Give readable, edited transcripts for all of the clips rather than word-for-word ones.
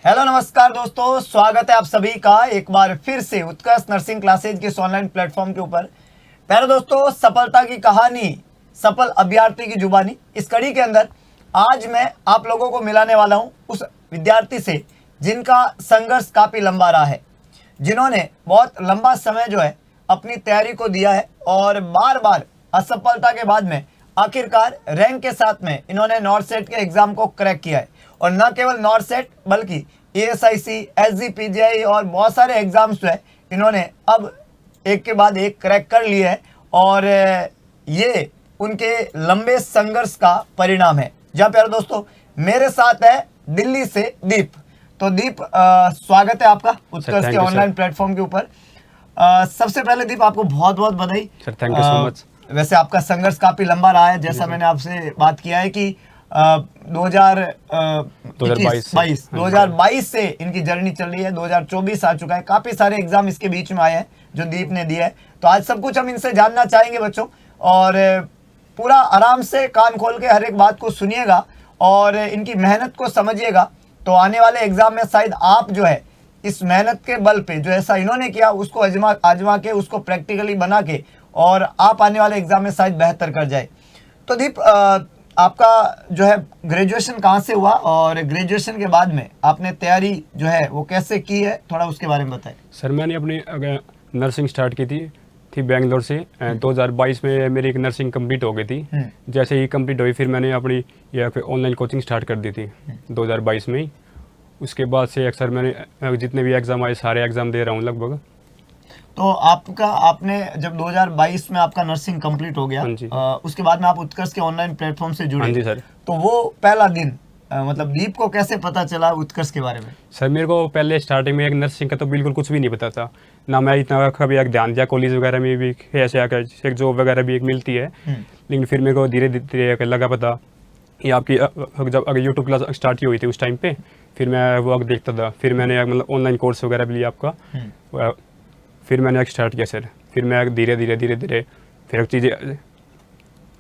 Hello नमस्कार दोस्तों, स्वागत है आप सभी का एक बार फिर से उत्कर्ष नर्सिंग क्लासेज के इस ऑनलाइन प्लेटफॉर्म के ऊपर। पहले दोस्तों, सफलता की कहानी सफल अभ्यर्थी की जुबानी, इस कड़ी के अंदर आज मैं आप लोगों को मिलाने वाला हूं उस विद्यार्थी से जिनका संघर्ष काफ़ी लंबा रहा है, जिन्होंने बहुत लंबा समय जो है अपनी तैयारी को दिया है और बार बार असफलता के बाद में आखिरकार रैंक के साथ में इन्होंने नॉर्थ सेट के एग्ज़ाम को क्रैक किया है। और न केवल नॉर्थ सेट बल्कि ASIC, SGPGI और बहुत सारे एग्ज़ाम्स जो है इन्होंने अब एक के बाद एक क्रैक कर लिए है और ये उनके लंबे संघर्ष का परिणाम है। जहाँ प्यारे दोस्तों, मेरे साथ है दिल्ली से दीप। तो दीप, स्वागत है आपका उत्कर्ष के ऑनलाइन प्लेटफॉर्म के ऊपर। सबसे पहले दीप, आपको बहुत बहुत बधाई sir. Thank you so much. वैसे आपका संघर्ष काफ़ी लंबा रहा है, जैसा मैंने आपसे बात किया है कि 2022 से इनकी जर्नी चल रही है, 2024 आ चुका है, काफ़ी सारे एग्जाम इसके बीच में आए हैं जो दीप ने दिए है। तो आज सब कुछ हम इनसे जानना चाहेंगे बच्चों, और पूरा आराम से कान खोल के हर एक बात को सुनिएगा और इनकी मेहनत को समझिएगा। तो आने वाले एग्जाम में शायद आप जो है इस मेहनत के बल पे जो ऐसा इन्होंने किया उसको आजमा के उसको प्रैक्टिकली बना के और आप आने वाले एग्जाम में शायद बेहतर कर जाए। तो दीप, आपका जो है ग्रेजुएशन कहाँ से हुआ और ग्रेजुएशन के बाद में आपने तैयारी जो है वो कैसे की है, थोड़ा उसके बारे में बताएं। सर, मैंने अपनी नर्सिंग स्टार्ट की थी बेंगलोर से। 2022 में मेरी एक नर्सिंग कंप्लीट हो गई थी। जैसे ही कंप्लीट हुई फिर मैंने अपनी ऑनलाइन कोचिंग स्टार्ट कर दी थी 2022 में ही। उसके बाद से अक्सर मैंने जितने भी एग्ज़ाम आए सारे एग्ज़ाम दे रहा हूँ लगभग। तो आपने जब 2022 में आपका नर्सिंग कंप्लीट हो गया, उसके बाद में आप उत्कर्ष के ऑनलाइन प्लेटफॉर्म से जुड़े। हाँ जी सर। तो वो पहला दिन मतलब दीप को कैसे पता चला उत्कर्ष के बारे में? सर, मेरे को पहले स्टार्टिंग में एक नर्सिंग का तो बिल्कुल कुछ भी नहीं पता था ना। मैं इतना कभी एक ध्यान दिया, कॉलेज वगैरह में भी ऐसे आकर एक जॉब वगैरह भी एक मिलती है। लेकिन फिर मेरे को धीरे धीरे लगा पता ये आपकी जब अगर यूट्यूब क्लास स्टार्ट की हुई थी उस टाइम पे फिर मैं वो देखता था। फिर मैंने मतलब ऑनलाइन कोर्स वगैरह भी लिया आपका। फिर मैंने स्टार्ट किया सर। फिर मैं धीरे धीरे फिर चीज़ें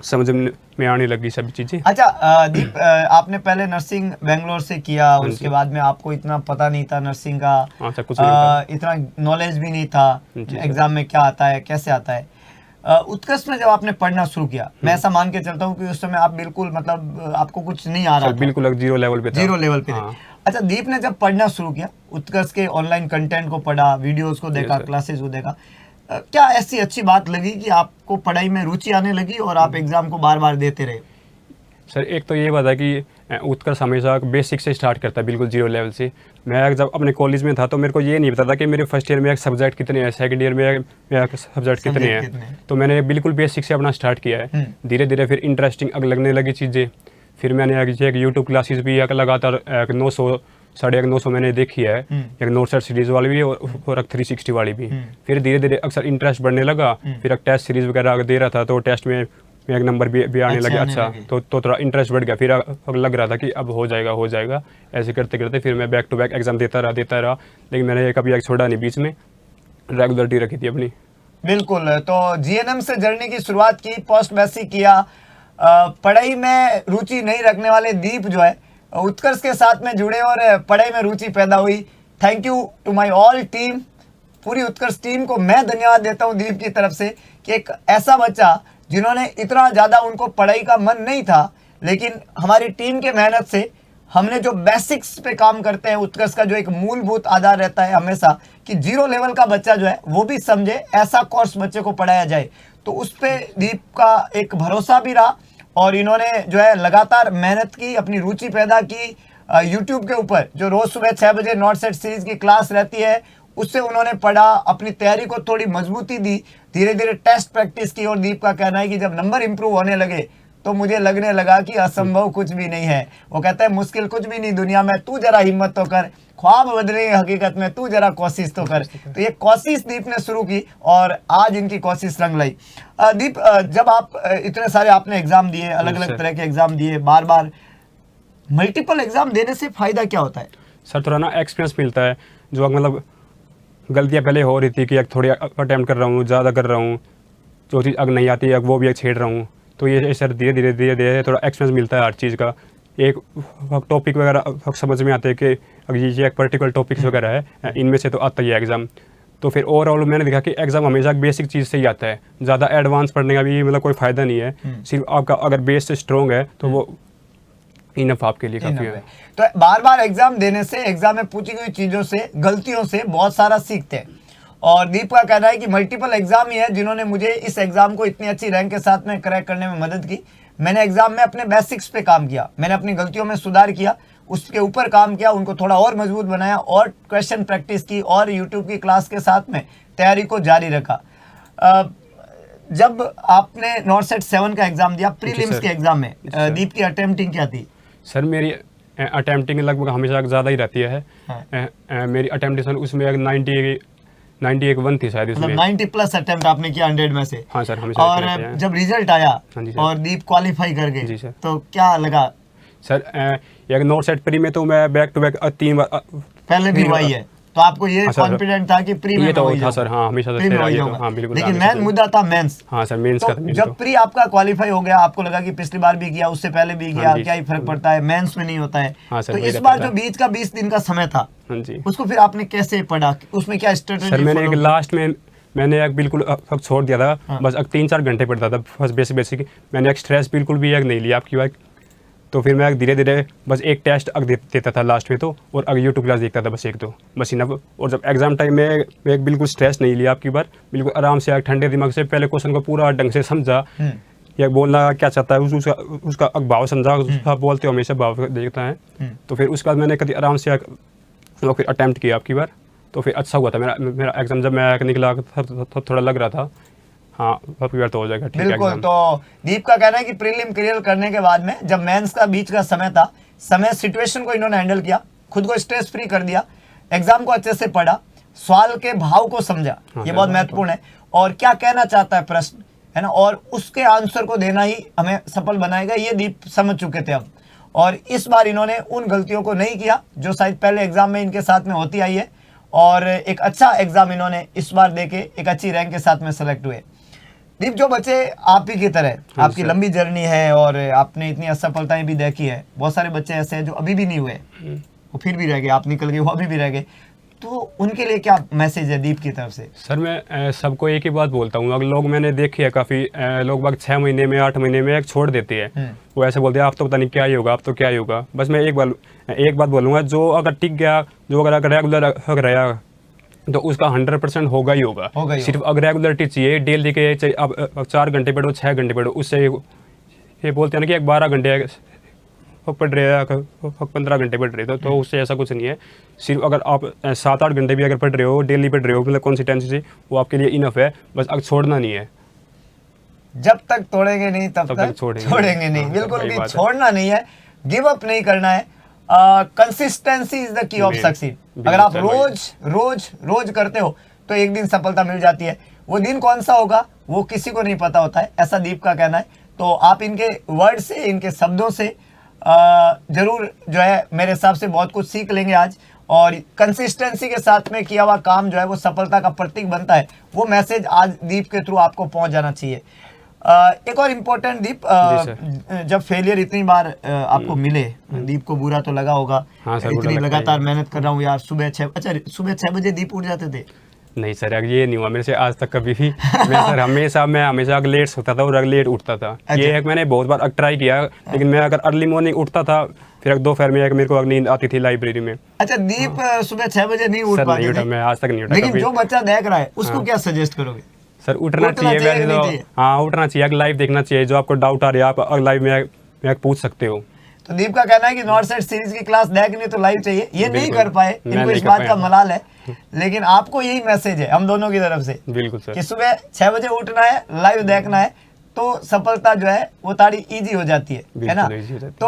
समझ में आने लगी सभी चीज़ें। अच्छा दीप, आपने पहले नर्सिंग बेंगलोर से किया, उसके बाद में आपको इतना पता नहीं था नर्सिंग का। हाँ सर, कुछ नहीं इतना नॉलेज भी नहीं था एग्जाम में क्या आता है कैसे आता है। उत्कर्ष में जब आपने पढ़ना शुरू किया, मैं ऐसा मान के चलता हूँ कि उस समय आप बिल्कुल मतलब आपको कुछ नहीं आ रहा था, बिल्कुल जीरो लेवल पे था। जीरो लेवल पे थे। अच्छा, दीप ने जब पढ़ना शुरू किया, उत्कर्ष के ऑनलाइन कंटेंट को पढ़ा, वीडियोस को देखा, क्लासेस को देखा, क्या ऐसी अच्छी बात लगी कि आपको पढ़ाई में रुचि आने लगी और आप एग्जाम को बार बार देते रहे? सर, एक तो ये बात है कि उत्कर्ष हमेशा बेसिक से स्टार्ट करता है, बिल्कुल जीरो लेवल से। मैं जब अपने कॉलेज में था तो मेरे को ये नहीं पता था कि मेरे फर्स्ट ईयर में एक सब्जेक्ट कितने हैं, सेकंड ईयर में सब्जेक्ट कितने हैं। तो मैंने बिल्कुल बेसिक से अपना स्टार्ट किया है। धीरे धीरे फिर इंटरेस्टिंग लगने लगी चीज़ें। फिर मैंने एक यूट्यूब क्लासेस भी एक लगातार 900-950 मैंने देखी है। एक नोट सेट सीरीज़ वाली भी और एक 360 वाली भी। फिर धीरे धीरे अक्सर इंटरेस्ट बढ़ने लगा। फिर एक टेस्ट सीरीज़ वगैरह दे रहा था तो टेस्ट में एक नंबर भी आने लगे। अच्छा, तो थोड़ा इंटरेस्ट बढ़ गया। फिर लग रहा था कि अब हो जाएगा। ऐसे करते करते फिर मैं बैक टू बैक एग्जाम देता रहा। लेकिन मैंने कभी एक छोड़ा नहीं, बीच में रेगुलरिटी रखी थी अपनी। बिल्कुल। तो GNM से जर्नी की शुरुआत की, पोस्ट बेसिक किया, पढ़ाई में रुचि नहीं रखने वाले दीप जो है उत्कर्ष के साथ में जुड़े और पढ़ाई में रुचि पैदा हुई। Thank you to my all team, पूरी उत्कर्ष टीम को मैं धन्यवाद देता हूं दीप की तरफ से कि एक ऐसा बच्चा जिन्होंने इतना ज़्यादा उनको पढ़ाई का मन नहीं था, लेकिन हमारी टीम के मेहनत से हमने जो बेसिक्स पे काम करते हैं, उत्कर्ष का जो एक मूलभूत आधार रहता है हमेशा कि जीरो लेवल का बच्चा जो है वो भी समझे, ऐसा कोर्स बच्चे को पढ़ाया जाए। तो उस पर दीप का एक भरोसा भी रहा और इन्होंने जो है लगातार मेहनत की, अपनी रुचि पैदा की। यूट्यूब के ऊपर जो रोज़ सुबह 6 बजे नॉर्थ सेट सीरीज़ की क्लास रहती है उससे उन्होंने पढ़ा, अपनी तैयारी को थोड़ी मजबूती दी, धीरे धीरे टेस्ट प्रैक्टिस की। और दीप का कहना है कि जब नंबर इंप्रूव होने लगे तो मुझे लगने लगा कि असंभव कुछ भी नहीं है। वो कहता है मुश्किल कुछ भी नहीं दुनिया में, तू जरा हिम्मत तो कर, ख्वाब बदले हकीकत में, तू जरा कोशिश तो कर। तो ये कोशिश दीप ने शुरू की और आज इनकी कोशिश रंग लाई। दीप, जब आप इतने सारे आपने एग्जाम दिए, अलग अलग तरह के एग्जाम दिए, बार बार मल्टीपल एग्जाम देने से फायदा क्या होता है? सर, थोड़ा ना एक्सपीरियंस मिलता है। जो मतलब गलतियाँ पहले हो रही थी कि थोड़ी अटैम्प्ट कर रहा हूँ, ज़्यादा कर रहा हूँ, जो चीज़ अग नहीं आती है वो भी एक छेड़ रहा हूँ। तो ये सर धीरे धीरे थोड़ा एक्सपीरियंस मिलता है हर चीज़ का। एक टॉपिक वगैरह समझ में आते हैं कि अगर ये एक पर्टिकुलर टॉपिक्स वगैरह है, इनमें से तो आता ही है एग्ज़ाम। तो फिर ओवरऑल मैंने देखा कि एग्ज़ाम हमेशा बेसिक चीज़ से ही आता है, ज़्यादा एडवांस पढ़ने का भी मतलब कोई फ़ायदा नहीं है। सिर्फ आपका अगर बेस स्ट्रॉन्ग है तो वो इनफ आपके लिए काफ़ी है। तो बार बार एग्जाम देने से, एग्जाम में पूछी गई चीज़ों से, गलतियों से बहुत सारा सीखते हैं। और दीप का कहना है कि मल्टीपल एग्जाम ही है जिन्होंने मुझे इस एग्जाम को इतनी अच्छी रैंक के साथ में क्रैक करने में मदद की। मैंने एग्जाम में अपने बेसिक्स पे काम किया, मैंने अपनी गलतियों में सुधार किया, उसके ऊपर काम किया, उनको थोड़ा और मजबूत बनाया और क्वेश्चन प्रैक्टिस की और यूट्यूब की क्लास के साथ में तैयारी को जारी रखा। जब आपने नॉर्सेट 7 का एग्जाम दिया, प्रीलिम्स के एग्जाम में दीप की अटेम्प्टिंग क्या थी? सर मेरी अटेम्प्टिंग लगभग हमेशा ज़्यादा ही रहती है। हाँ। मेरी अटेम्प्टेशन उसमें 91 थी शायद इसमें। 90 प्लस अटेम्प्ट आपने किया 100 में से। हाँ सर, हमेशा और जब रिजल्ट आया हाँ जी सर। और दीप क्वालिफाई कर जी गए सर। तो क्या लगा? सर एक नॉर्सेट प्री में तो मैं बैक टू बैक 3 बार पहले भी हुआ ही है, तो आपको ये हाँ सर। कॉन्फिडेंट था कि प्री में ये तो मैं वही था सर, हाँ हमेशा प्री में से वही ये तो, जाऊंगा। हाँ बिल्कुल। लेकिन हमेशा मेन से। मुद्दा था मेंस। हाँ सर, मेंस का था तो मेन जब तो। प्री आपका क्वालिफाई हो गया, आपको लगा कि पिछली बार भी किया, उससे पहले भी किया, हाँ जी। क्या ही फर्क पड़ता है, मेंस में नहीं होता है। हाँ सर, तो वही इस रहता बार था। जो बीच का 20 दिन का समय था, हाँ जी उसको फिर आपने कैसे पढ़ा, उसमें क्या स्ट्रेटेजी? सर, मैंने एक लास्ट में मैंने एक बिल्कुल अब छोड़ दिया था। हाँ। बस अब 3-4 घंटे पढ़ता था बस बेसिक। मैंने एक स्ट्रेस बिल्कुल भी एक नहीं लिया आपकी बात। तो फिर मैं धीरे धीरे बस एक टेस्ट अग देता था लास्ट में तो, और अगर यूट्यूब क्लास देखता था बस एक तो, बस इनफ। और जब एग्जाम टाइम में मैं एक बिल्कुल स्ट्रेस नहीं लिया आपकी बार, बिल्कुल आराम से एक ठंडे दिमाग से पहले क्वेश्चन को पूरा ढंग से समझा, या बोलना क्या चाहता है उसका भाव समझा। उसका बोलते हो हमेशा भाव देखता है। तो फिर उसके बाद मैंने कभी आराम से फिर अटैम्प्ट किया आपकी बार, तो फिर अच्छा हुआ था मेरा एग्जाम। जब मैं निकला तो थोड़ा लग रहा था हाँ आपकी बार तो हो जाएगा ठीक है बिल्कुल। एग्जाम। तो दीप का कहना है कि प्रीलिम क्लियर करने के बाद में जब मेंस का बीच का समय था, सिचुएशन को इन्होंने हैंडल किया, खुद को स्ट्रेस फ्री कर दिया, एग्जाम को अच्छे से पढ़ा, सवाल के भाव को समझा, ये बहुत महत्वपूर्ण है, और क्या कहना चाहता है प्रश्न, है ना, और उसके आंसर को देना ही हमें सफल बनाएगा, ये दीप समझ चुके थे अब। और इस बार इन्होंने उन गलतियों को नहीं किया जो शायद पहले एग्जाम में इनके साथ में होती आई है, और एक अच्छा एग्जाम इन्होंने इस बार देके एक अच्छी रैंक के साथ में सेलेक्ट हुए। दीप, जो बच्चे आप ही की तरह, आपकी लंबी जर्नी है और आपने इतनी असफलताएं भी देखी है, बहुत सारे बच्चे ऐसे हैं जो अभी भी नहीं हुए, वो फिर भी रह गए, आप निकल गए वो अभी भी रह गए, तो उनके लिए क्या मैसेज है दीप की तरफ से? सर मैं सबको एक ही बात बोलता हूँ। अगर लोग मैंने देखे है काफ़ी लोग बाग 6 महीने में 8 महीने में एक छोड़ देते हैं। वो ऐसे बोलते हैं आप तो पता नहीं क्या ही होगा, आप तो क्या ही होगा। बस मैं एक बात बोलूँगा, जो अगर टिक गया, जो अगर रेगुलर रहा तो उसका 100% होगा ही होगा। सिर्फ अगर रेगुलरिटी चाहिए, डेली के चाहिए, अब 4 घंटे पढ़ो 6 घंटे पढ़ो, उससे ये बोलते हैं ना कि एक 12 घंटे पढ़ रहे हैं, 15 घंटे पढ़ रहे तो उससे ऐसा कुछ नहीं है। सिर्फ अगर आप 7-8 घंटे भी अगर पढ़ रहे हो, डेली पढ़ रहे हो, मतलब कंसिस्टेंसी से, वो आपके लिए इनफ है। बस अब छोड़ना नहीं है। जब तक तोड़ेंगे नहीं तब तक छोड़ेंगे नहीं। हाँ, बिल्कुल भी छोड़ना नहीं है, गिव अप नहीं करना है। Consistency is the key of succeed. अगर आप रोज करते हो तो एक दिन सफलता मिल जाती है। वो दिन कौन सा होगा वो किसी को नहीं पता होता है, ऐसा दीप का कहना है। तो आप इनके वर्ड से, इनके शब्दों से जरूर जो है मेरे हिसाब से बहुत कुछ सीख लेंगे आज, और कंसिस्टेंसी के साथ में किया हुआ काम जो है वो सफलता का प्रतीक बनता है। वो मैसेज आज दीप के थ्रू आपको पहुंच जाना चाहिए। एक और इम्पोर्टेंट दीप, जब फेलियर इतनी बार आपको मिले, दीप को बुरा तो लगा होगा। हाँ सर, इतनी लगातार मेहनत कर रहा हूँ यार, सुबह 6 बजे दीप उठ जाते थे? नहीं सर, ये नहीं हुआ मेरे से आज तक कभी भी। मैं हमेशा लेट सोता था और लेट उठता था। ये एक मैंने बहुत बार ट्राई किया, लेकिन मैं अगर अर्ली मॉर्निंग उठता था, फिर दोपहर में मेरे को नींद आती थी लाइब्रेरी में। अच्छा, दीप सुबह 6 बजे नहीं उठ पाते थे? मैं आज तक नहीं उठा। लेकिन जो बच्चा देख रहा है उसको क्या सजेस्ट करोगे? सर उठना चाहिए वैसे तो, हाँ उठना चाहिए, अगर लाइव देखना चाहिए। जो आपको डाउट आ रहा है आप लाइव में पूछ सकते हो। तो दीप का कहना है कि नॉर्सेट सीरीज की क्लास देखनी तो लाइव चाहिए। ये नहीं कर पाए, इनको इस बात का मलाल है, लेकिन आपको यही मैसेज है हम दोनों की तरफ से। बिल्कुल सर, कि सुबह 6 बजे उठना है, लाइव देखना है, तो सफलता जो है वो तारी इजी हो जाती है ना। तो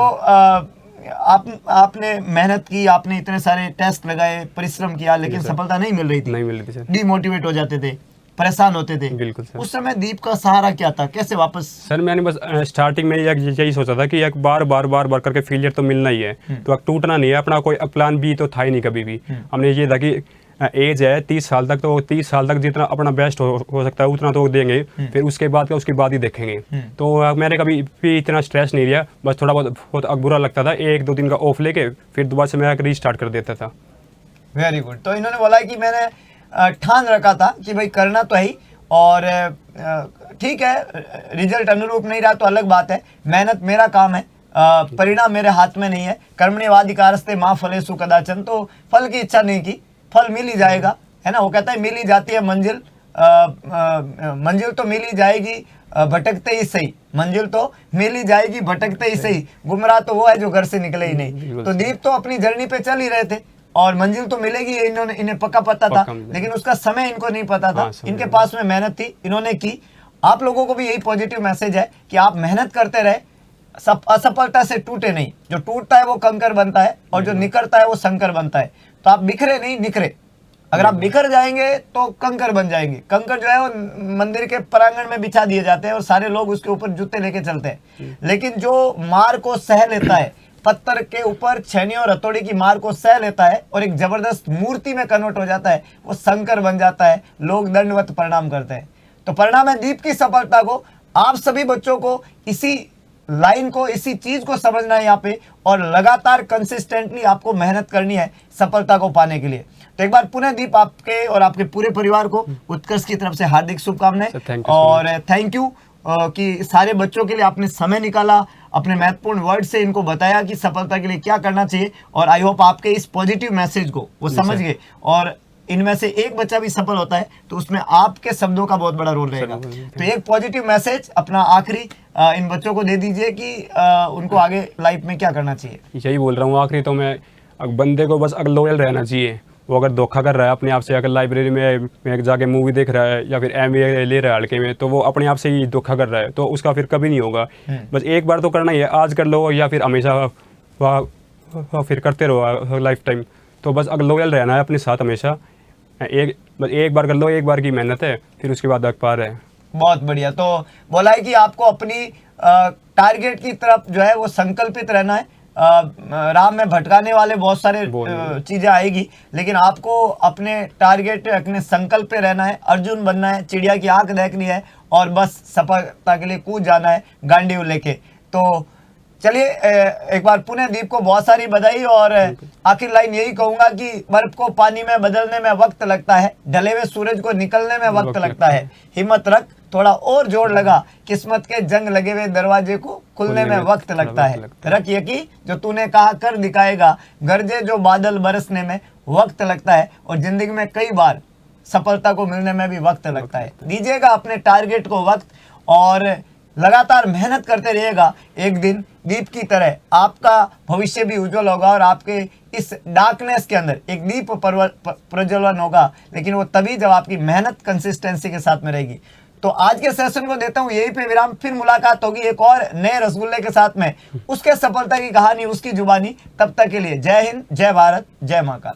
आपने मेहनत की, आपने इतने सारे टेस्ट लगाए, परिश्रम किया, लेकिन सफलता नहीं मिल रही थी सर। डिमोटिवेट हो जाते थे, परेशान होते थे। बिल्कुल सर। उस समय दीप का सहारा क्या था, कैसे वापस? सर मैंने बस स्टार्टिंग में यही सोचा था कि एक बार करके फेलियर तो मिलना ही है, तो अब टूटना नहीं है। अपना कोई प्लान बी तो था ही नहीं कभी भी। हमने ये था कि एज है 30 साल तक, तो 30 साल तक जितना अपना बेस्ट हो सकता है उतना तो देंगे, फिर उसके बाद का उसके बाद ही देखेंगे। तो मैंने कभी भी इतना स्ट्रेस नहीं लिया, बस थोड़ा बहुत बुरा लगता था, 1-2 दिन का ऑफ लेके फिर दोबारा से मैं रीस्टार्ट कर देता था। Very good. तो इन्होंने बोला कि मैंने ठान रखा था कि भाई करना तो है ही, और ठीक है रिजल्ट अनुरूप नहीं रहा तो अलग बात है, मेहनत मेरा काम है, परिणाम मेरे हाथ में नहीं है। कर्मण्येवाधिकारस्ते मां फलेषु कदाचन, तो फल की इच्छा नहीं की, फल मिल ही जाएगा, है ना। वो कहता है मिल ही जाती है मंजिल, मंजिल तो मिल ही जाएगी भटकते ही सही, मंजिल तो मिल ही जाएगी भटकते ही सही, गुमराह तो वो है जो घर से निकले ही नहीं। तो दीप तो अपनी जर्नी पे चल ही रहे थे और मंजिल तो मिलेगी, इन्हें पक्का पता था, लेकिन उसका समय इनको नहीं पता था। इनके पास में मेहनत थी, इन्होंने की। आप लोगों को भी यही पॉजिटिव मैसेज है कि आप मेहनत करते रहे, सब असफलता से टूटे नहीं। जो टूटता है वो कंकर बनता है और जो निकलता है वो शंकर बनता है। तो आप बिखरे नहीं, निखरे। अगर आप बिखर जाएंगे तो कंकर बन जाएंगे। कंकर जो है वो मंदिर के प्रांगण में बिछा दिए जाते हैं और सारे लोग उसके ऊपर जूते लेके चलते हैं, लेकिन जो मार को सह लेता है, पत्थर के ऊपर छेनी और हथौड़ी की मार को सह लेता है और एक जबरदस्त मूर्ति में कन्वर्ट हो जाता है, वो शंकर बन जाता है। लोग दंडवत प्रणाम करते हैं। तो परिणाम है दीप की सफलता को। आप सभी बच्चों को इसी लाइन को, इसी चीज को समझना है यहाँ पे, और लगातार कंसिस्टेंटली आपको मेहनत करनी है सफलता को पाने के लिए। तो एक बार पुनः दीप आपके और आपके पूरे परिवार को उत्कर्ष की तरफ से हार्दिक शुभकामनाएं, और थैंक यू कि सारे बच्चों के लिए आपने समय निकाला, अपने महत्वपूर्ण वर्ड से इनको बताया कि सफलता के लिए क्या करना चाहिए। और आई होप आपके इस पॉजिटिव मैसेज को वो समझ गए, और इनमें से एक बच्चा भी सफल होता है तो उसमें आपके शब्दों का बहुत बड़ा रोल रहेगा। तो एक पॉजिटिव मैसेज अपना आखिरी इन बच्चों को दे दीजिए कि उनको आगे लाइफ में क्या करना चाहिए। यही बोल रहा हूँ आखिरी तो मैं, बंदे को बस अगर लॉयल रहना चाहिए। वो अगर धोखा कर रहा है अपने आप से, अगर लाइब्रेरी में जाके मूवी देख रहा है या फिर MBA ले रहा है हल्के में, तो वो अपने आप से ही धोखा कर रहा है, तो उसका फिर कभी नहीं होगा। बस एक बार तो करना ही है, आज कर लो या फिर हमेशा फिर करते रहो लाइफ टाइम। तो बस अगर लॉयल रहना है अपने साथ हमेशा, बस एक बार कर लो, एक बार की मेहनत है, फिर उसके बाद पार है। बहुत बढ़िया। तो बोला है कि आपको अपनी टारगेट की तरफ जो है वो संकल्पित रहना है। राह में भटकाने वाले बहुत सारे चीजें आएगी, लेकिन आपको अपने टारगेट, अपने संकल्प पे रहना है। अर्जुन बनना है, चिड़िया की आंख देखनी है और बस सफलता के लिए कूद जाना है गांडीव लेके। तो चलिए एक बार पुनः दीप को बहुत सारी बधाई, और आखिर लाइन यही कहूंगा कि बर्फ को पानी में बदलने में वक्त लगता है, ढले हुए सूरज को निकलने में वक्त लगता है। हिम्मत रख, थोड़ा और जोर लगा, किस्मत के जंग लगे हुए दरवाजे को खुलने में वक्त लगता है। रख यकीन, जो तूने कहा कर दिखाएगा, गरजे जो बादल बरसने में वक्त लगता है, और जिंदगी में कई बार सफलता को मिलने में भी वक्त लगता है। दीजिएगा अपने टारगेट को वक्त और लगातार मेहनत करते रहिएगा। एक दिन दीप की तरह आपका भविष्य भी उज्जवल होगा और आपके इस डार्कनेस के अंदर एक दीप प्रज्वलन होगा, लेकिन वो तभी जब आपकी मेहनत कंसिस्टेंसी के साथ में रहेगी। तो आज के सेशन को देता हूँ यहीं पे विराम, फिर मुलाकात होगी एक और नए रसगुल्ले के साथ में, उसके सफलता की कहानी उसकी जुबानी। तब तक के लिए जय हिंद, जय भारत, जय महाकाल।